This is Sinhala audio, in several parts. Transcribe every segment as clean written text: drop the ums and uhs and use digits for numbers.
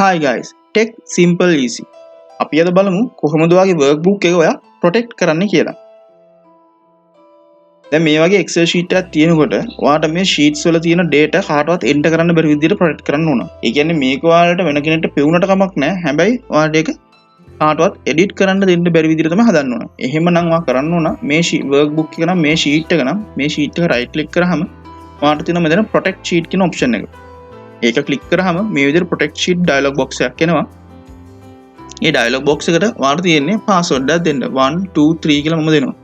Hi guys, Tech Simple Easy. අපි අද බලමු කොහොමද ඔයාගේ workbook එක ඔයා protect කරන්න කියලා. දැන් මේ වගේ Excel sheet එකක් තියෙනකොට ඔයාට මේ sheets වල තියෙන data කාටවත් enter කරන්න බැරි විදිහට protect කරන්න ඕන. ඒ කියන්නේ මේක ඔයාලට වෙන කෙනෙක්ට පෙවුනට කමක් නැහැ. හැබැයි ඔයාලට ඒක කාටවත් edit කරන්න දෙන්න බැරි විදිහට තමයි හදන්න ඕන. එහෙමනම් ඔයා කරන්න ඕන මේ workbook එක නම් මේ sheet එක නම් මේ sheet එක right click කරාම ඔයාලට තියෙන මෙතන protect sheet කියන option එක. ඒක ක්ලික් කරාම මේ විදිහට protect sheet dialog box එකක් එනවා. මේ dialog box එකට ඔයාලට තියෙන්නේ password එකක් දෙන්න. 1 2 3 කියලා මම දෙනවා.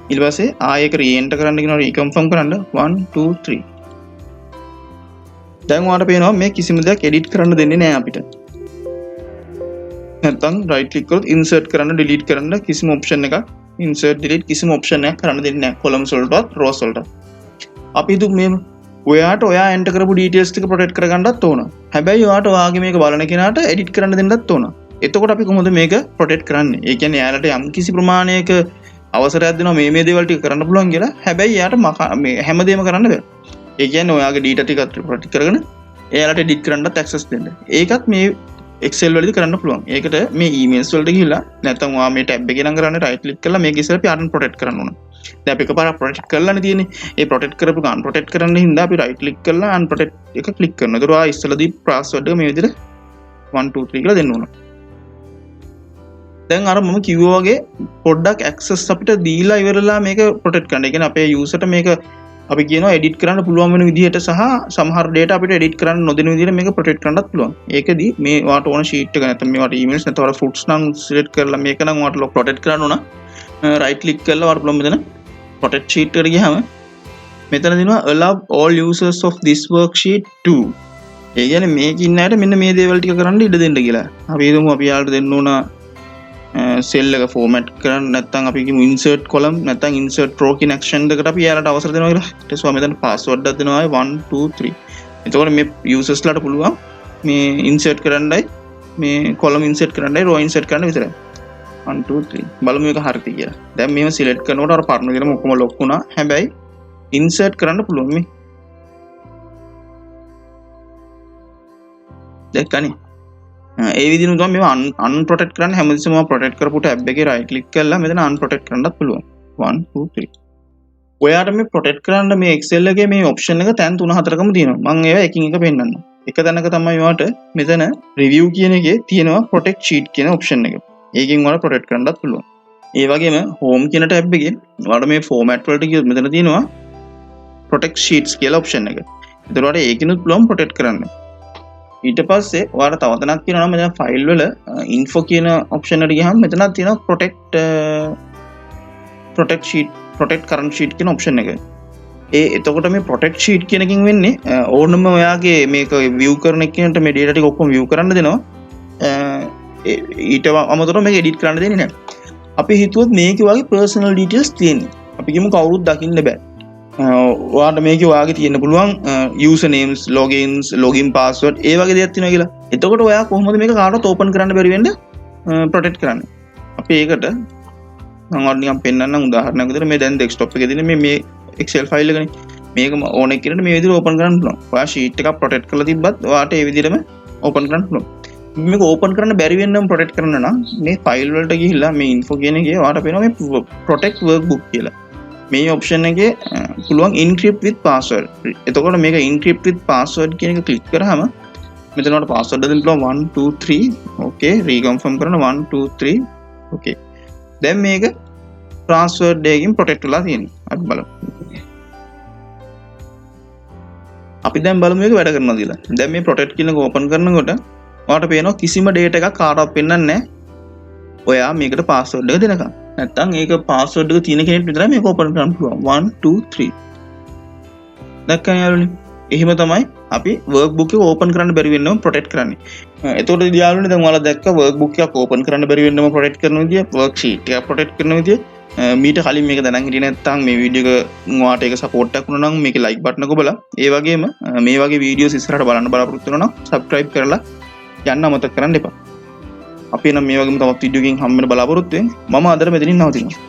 ඊට පස්සේ ආයෙ එක re-enter කරන්න කියනවා reconfirm කරන්න 1 2 3. දැන් ඔයාලට පේනවා මේ කිසිම දෙයක් edit කරන්න දෙන්නේ නැහැ අපිට. නැත්තම් right click කරොත් insert කරන්න delete කරන්න කිසිම option එකක් insert delete කිසිම option එකක් කරන්න දෙන්නේ නැහැ columns වලටවත් rows වලට. අපි හිතමු මේ ඔයාට ඔයා enter කරපු details ටික protect කරගන්නත් ඕන. හැබැයි ඔයාට ඔයාගේ මේක බලන කෙනාට edit කරන්න දෙන්නත් ඕන. එතකොට අපි කොහොමද මේක protect කරන්නේ? ඒ කියන්නේ එයාලට යම් කිසි ප්‍රමාණයක අවසරයක් දෙනවා මේ දේවල් ටික කරන්න පුළුවන් කියලා. හැබැයි එයාට මේ හැමදේම කරන්න බෑ. ඒ කියන්නේ ඔයාගේ data ටික protect කරගෙන එයාලට edit කරන්නත් access දෙන්න. ඒකත් මේ Excel වලදී කරන්න පුළුවන්. ඒකට මේ emails වලට ගිහිල්ලා නැත්නම් ඔයා මේ tab එකේ නම් කරන්නේ right click කරලා මේක ඉස්සර අපි අරන් protect කරන්න ඕන. දැන් අපි එකපාරක් protect කරලානේ තියෙන්නේ. ඒ protect කරපු ගමන් protect කරන්න හින්දා අපි right click කරලා unprotect එක click කරනවා. ඒතර ඔයා ඉස්සරදී password එක මේ විදිහට 1 2 3 කියලා දෙන්න ඕන. දැන් අර මම කිව්වා වගේ පොඩ්ඩක් access අපිට දීලා ඉවරලා මේක protect කරන්න. ඒ කියන්නේ අපේ userට මේක අපි කියනවා edit කරන්න පුළුවන් වෙන විදිහට සහ සමහර data අපිට edit කරන්න නොදෙන විදිහට මේක protect කරන්නත් පුළුවන්. ඒකදී මේ ඔයාට ඕන sheet එක නැත්නම් මේවට emails නැත්නම් ඔයාලා foots නම් select කරලා මේක නම් ඔයාට protect කරන්න ඕන. right click කරලා ඔයාලා පුළුවන් මෙතන protect sheet එකට ගියාම මෙතන දෙනවා allow all users of this worksheet to. ඒ කියන්නේ මේක ඉන්න අයට මෙන්න මේ දේවල් ටික කරන්න ඉඩ දෙන්න කියලා. අපි හිතමු අපි යාළුවට දෙන්න ඕන cell එක format කරන්න නැත්නම් අපි කියමු insert column නැත්නම් insert row කියන action දෙකට අපි යාළුවට අවසර දෙනවා කියලා. ඊට පස්සේ මෙතන password එකක් දෙනවා 1 2 3. එතකොට මේ users ලාට පුළුවන් මේ insert කරන්නයි මේ column insert කරන්නයි row insert කරන්න විතරයි. 1 2 3 බලමු මේක හරිද කියලා. දැන් මේව select කරනකොට අර පරණ විදිහටම ඔක්කොම lock වුණා. හැබැයි insert කරන්න පුළුවන් මේ. දැක්කනේ. ඒ විදිහට තමයි මේව unprotect කරන්න හැමතිස්සෙම protect කරපු tab එකේ right click කරලා මෙතන unprotect කරන්නත් පුළුවන්. 1 2 3. ඔයාට මේ protect කරන්න මේ Excel එකේ මේ option එක තැන් 3-4කම තියෙනවා. මම ඒවා එකින් එක පෙන්නන්නම්. එක තැනක තමයි ඔයාට මෙතන review කියන එකේ තියෙනවා protect sheet කියන option එක. ඒකෙන් ඔයාලා protect කරන්නත් පුළුවන්. ඒ වගේම home කියන tab එකේ ඔයාලා මේ format වලට ගියොත් මෙතන තියෙනවා protect sheets කියලා option එක. ඒතර ඔයාලා ඒකිනුත් පුළුවන් protect කරන්න. ඊට පස්සේ ඔයාලා තව තැනක් තියෙනවා නම් මෙතන file වල info කියන option එකට ගියහම මෙතනක් තියෙනවා protect sheet protect current sheet කියන option එක. එතකොට මේ protect sheet කියන එකකින් වෙන්නේ ඕනම ඔයාගේ මේක view කරන එකකට මේ data ටික ඔක්කොම view කරන්න දෙනවා. ඊට අමතරව මේක edit කරන්න දෙන්නේ නැහැ. අපි හිතුවොත් මේකේ වගේ personal details තියෙන්නේ. අපි කියමු කවුරුත් දකින්න බෑ. ඔයාට මේකේ ඔයාගේ තියෙන්න පුළුවන් user names, logins, login password ඒ වගේ දේවල් තියෙනවා කියලා. එතකොට ඔයා කොහොමද මේක කාටවත් open කරන්න බැරි වෙන්න protect කරන්නේ? අපි ඒකට මම ඔයාලට නිකන් පෙන්නන්නම් උදාහරණයක් විදිහට මේ දැන් desktop එකේ තියෙන මේ Excel file එකනේ. මේක ඕන එක්කෙනෙක් මේ විදිහට open කරන්න පුළුවන්. ඔයා sheet එකක් protect කරලා තිබ්බත් ඔයාට ඒ විදිහටම open කරන්න පුළුවන්. මේක open කරන්න බැරි වෙන්නම protect කරන්න නම් මේ file වලට ගිහිල්ලා මේ info කියන එකේ ඔයාට පේනවා මේ protect workbook කියලා. මේ option එකේ පුළුවන් encrypt with password. එතකොට මේක encrypt with password කියන එක click කරාම මෙතන ඔයාලට password දෙන්න පුළුවන් 1 2 3 okay reconfirm කරන 1 2 3 okay. දැන් මේක password එකකින් protect වෙලා තියෙනවා. අපි බලමු. අපි දැන් බලමු මේක වැඩ කරනවද කියලා. දැන් මේ protect කියන එක open කරනකොට ඔයාලට පේනවා කිසිම data එකක් කාටවත් පෙන්වන්නේ නැහැ. ඔයා මේකට password එක දෙනකම්. නැත්තම් ඒක password එක තියෙන කෙනෙක් විතරයි මේක open කරන්න පුළුවන්. 1 2 3. දැක්කම යාළුවනේ. එහෙම තමයි අපි workbook එක open කරන්න බැරි වෙන්නම protect කරන්නේ. එතකොට යාළුවනේ දැන් ඔයාලා දැක්ක workbook එකක් open කරන්න බැරි වෙන්නම protect කරන විදිය, worksheet එකක් protect කරන විදිය. මීට කලින් මේක දැනන් හිටියේ නැත්නම් මේ වීඩියෝ එක ඔයාට ඒක support එකක් වුණා නම් මේකේ like button එක ඔබලා ඒ වගේම මේ වගේ videos ඉස්සරහට බලන්න බලාපොරොත්තු වෙනවා නම් subscribe කරලා යන්න අමතක කරන්න එපා. අපි නම් මේ වගේම තවත් වීඩියෝ එකකින් හම්බ වෙන බලාපොරොත්තු වෙන්නේ. මම අදට මෙතනින් නවතිනවා.